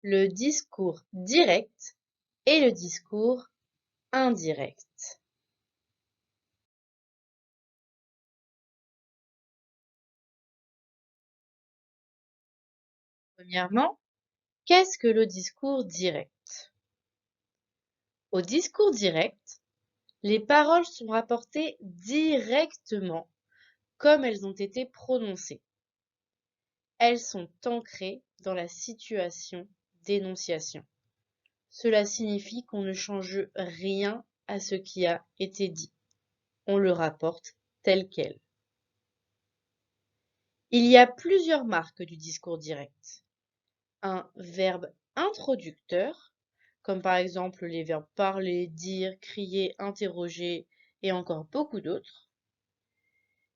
le discours direct et le discours indirect. Premièrement, qu'est-ce que le discours direct? Au discours direct, les paroles sont rapportées directement comme elles ont été prononcées. Elles sont ancrées dans la situation d'énonciation. Cela signifie qu'on ne change rien à ce qui a été dit. On le rapporte tel quel. Il y a plusieurs marques du discours direct. Un verbe introducteur, comme par exemple les verbes parler, dire, crier, interroger et encore beaucoup d'autres.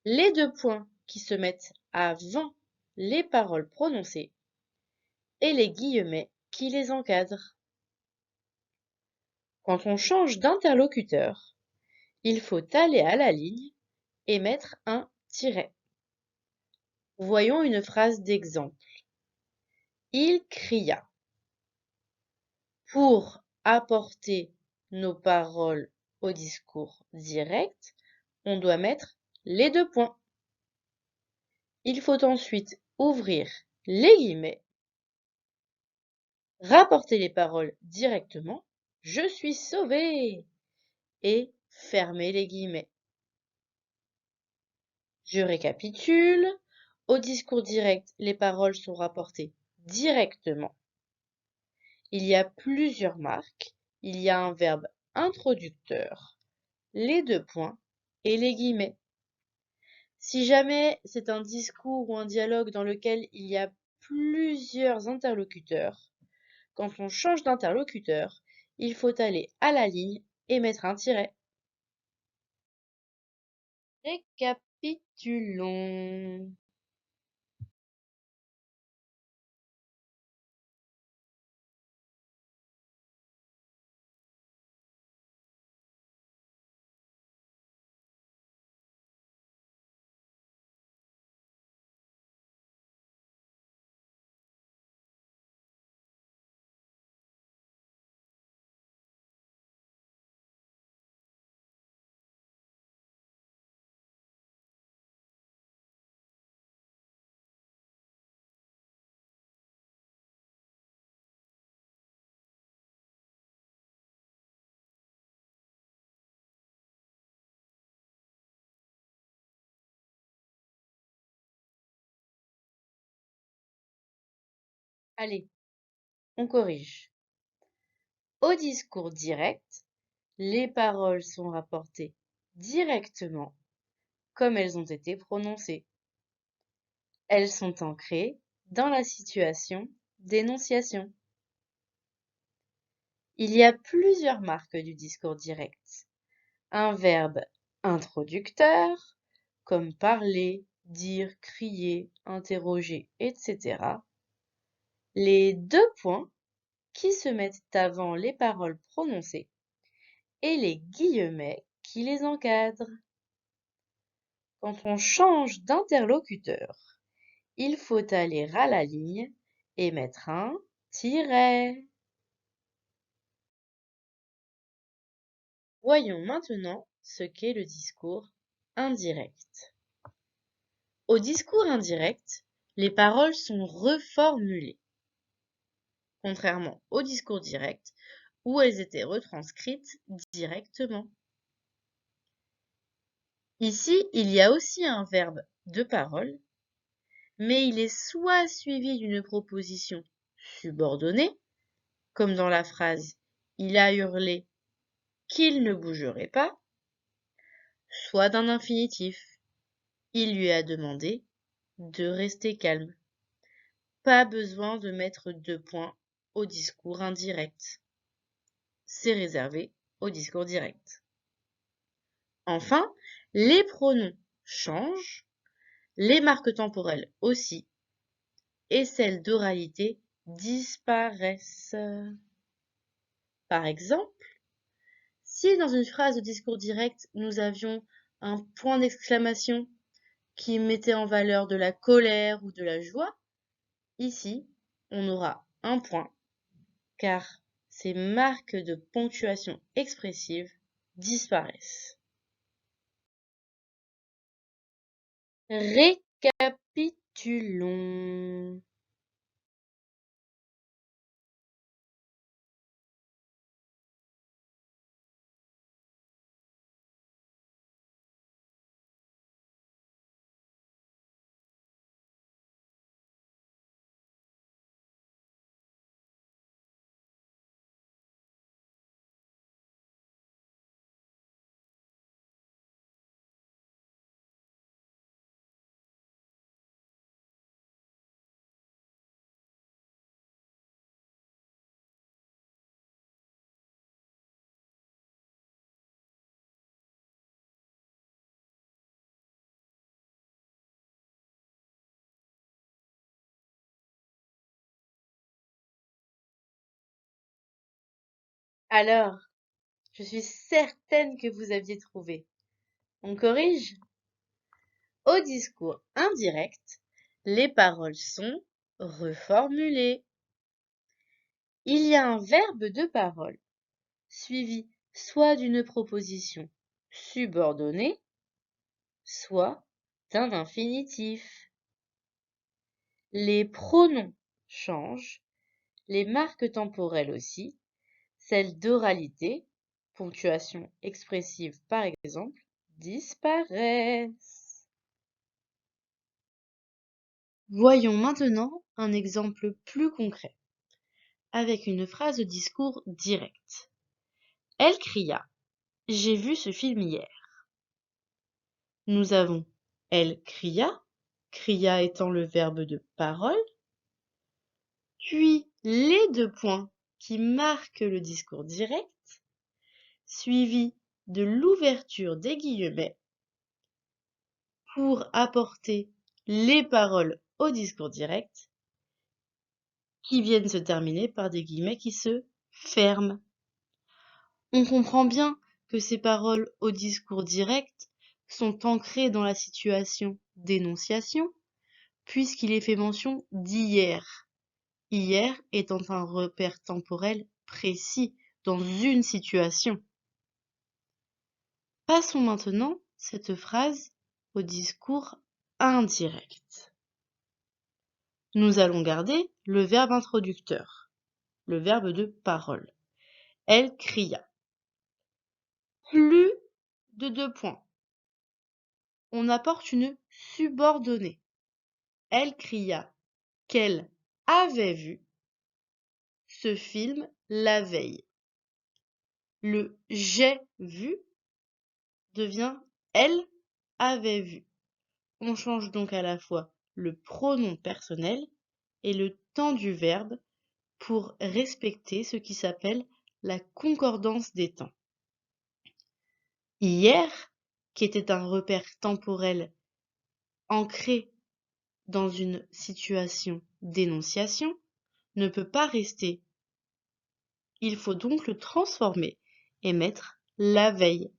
Les deux points qui se mettent avant les paroles prononcées et les guillemets qui les encadrent. Quand on change d'interlocuteur, il faut aller à la ligne et mettre un tiret. Voyons une phrase d'exemple. Il cria. Pour apporter nos paroles au discours direct, on doit mettre les deux points. Il faut ensuite ouvrir les guillemets, rapporter les paroles directement, je suis sauvé, et fermer les guillemets. Je récapitule. Au discours direct, les paroles sont rapportées directement. Il y a plusieurs marques. Il y a un verbe introducteur, les deux points et les guillemets. Si jamais c'est un discours ou un dialogue dans lequel il y a plusieurs interlocuteurs, quand on change d'interlocuteur, il faut aller à la ligne et mettre un tiret. Récapitulons. Allez, on corrige. Au discours direct, les paroles sont rapportées directement comme elles ont été prononcées. Elles sont ancrées dans la situation d'énonciation. Il y a plusieurs marques du discours direct. Un verbe introducteur, comme parler, dire, crier, interroger, etc. Les deux points qui se mettent avant les paroles prononcées et les guillemets qui les encadrent. Quand on change d'interlocuteur, il faut aller à la ligne et mettre un tiret. Voyons maintenant ce qu'est le discours indirect. Au discours indirect, les paroles sont reformulées, contrairement au discours direct où elles étaient retranscrites directement. Ici, il y a aussi un verbe de parole, mais il est soit suivi d'une proposition subordonnée, comme dans la phrase « il a hurlé qu'il ne bougerait pas », soit d'un infinitif « il lui a demandé de rester calme ». Pas besoin de mettre deux points au discours indirect. C'est réservé au discours direct. Enfin, les pronoms changent, les marques temporelles aussi, et celles d'oralité disparaissent. Par exemple, si dans une phrase de discours direct, nous avions un point d'exclamation qui mettait en valeur de la colère ou de la joie, ici, on aura un point car ces marques de ponctuation expressive disparaissent. Récapitulons. Alors, je suis certaine que vous aviez trouvé. On corrige? Au discours indirect, les paroles sont reformulées. Il y a un verbe de parole suivi soit d'une proposition subordonnée, soit d'un infinitif. Les pronoms changent, les marques temporelles aussi, celles d'oralité, ponctuation expressive par exemple, disparaissent. Voyons maintenant un exemple plus concret, avec une phrase de discours direct. Elle cria: « J'ai vu ce film hier ». Nous avons elle cria étant le verbe de parole, puis les deux points qui marquent le discours direct, suivi de l'ouverture des guillemets pour apporter les paroles au discours direct qui viennent se terminer par des guillemets qui se ferment. On comprend bien que ces paroles au discours direct sont ancrées dans la situation d'énonciation, puisqu'il est fait mention d'hier. Hier étant un repère temporel précis dans une situation. Passons maintenant cette phrase au discours indirect. Nous allons garder le verbe introducteur, le verbe de parole. Elle cria. Plus de 2 points. On apporte une subordonnée. Elle cria qu'elle avait vu ce film la veille. Le j'ai vu devient elle avait vu. On change donc à la fois le pronom personnel et le temps du verbe pour respecter ce qui s'appelle la concordance des temps. Hier, qui était un repère temporel ancré dans une situation d'énonciation, ne peut pas rester. Il faut donc le transformer et mettre la veille,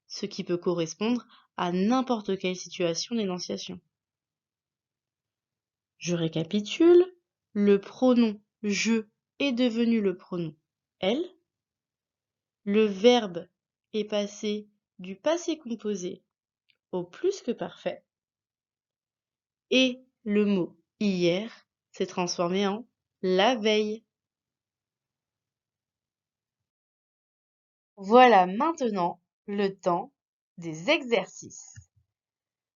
ce qui peut correspondre à n'importe quelle situation d'énonciation. Je récapitule, le pronom je est devenu le pronom elle, le verbe est passé du passé composé au plus que parfait, et le mot hier s'est transformé en la veille. Voilà maintenant le temps des exercices.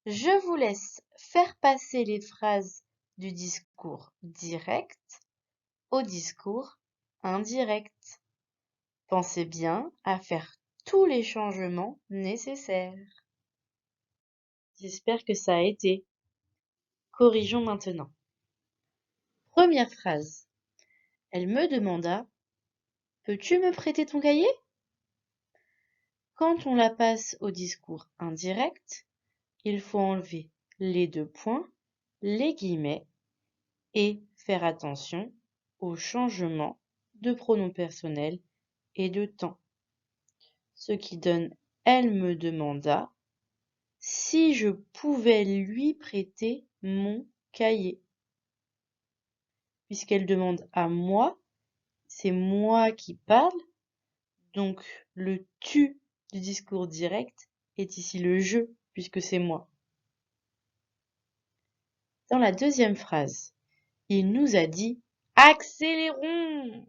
Je vous laisse faire passer les phrases du discours direct au discours indirect. Pensez bien à faire tous les changements nécessaires. J'espère que ça a été. Corrigeons maintenant. Première phrase. Elle me demanda: peux-tu me prêter ton cahier? Quand on la passe au discours indirect, il faut enlever les 2 points, les guillemets et faire attention au changement de pronom personnel et de temps. Ce qui donne elle me demanda si je pouvais lui prêter mon cahier. Puisqu'elle demande à moi, c'est moi qui parle, donc le tu du discours direct est ici le je, puisque c'est moi. Dans la deuxième phrase, il nous a dit « accélérons ».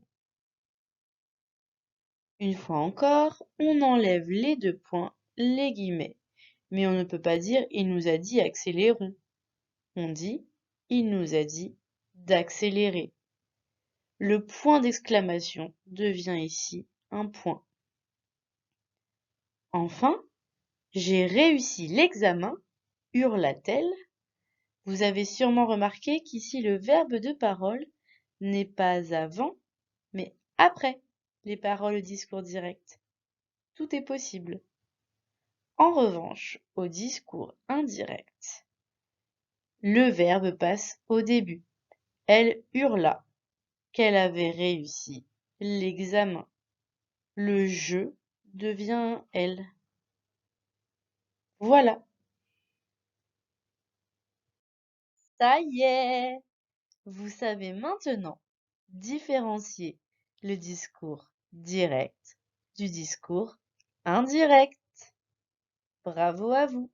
Une fois encore, on enlève les 2 points, les guillemets. Mais on ne peut pas dire « il nous a dit accélérons ». On dit « il nous a dit d'accélérer ». Le point d'exclamation devient ici un point. Enfin, j'ai réussi l'examen, hurla-t-elle. Vous avez sûrement remarqué qu'ici le verbe de parole n'est pas avant, mais après les paroles au discours direct. Tout est possible. En revanche, au discours indirect, le verbe passe au début. Elle hurla qu'elle avait réussi l'examen. Le je devient elle. Voilà, ça y est, vous savez maintenant différencier le discours direct du discours indirect. Bravo à vous!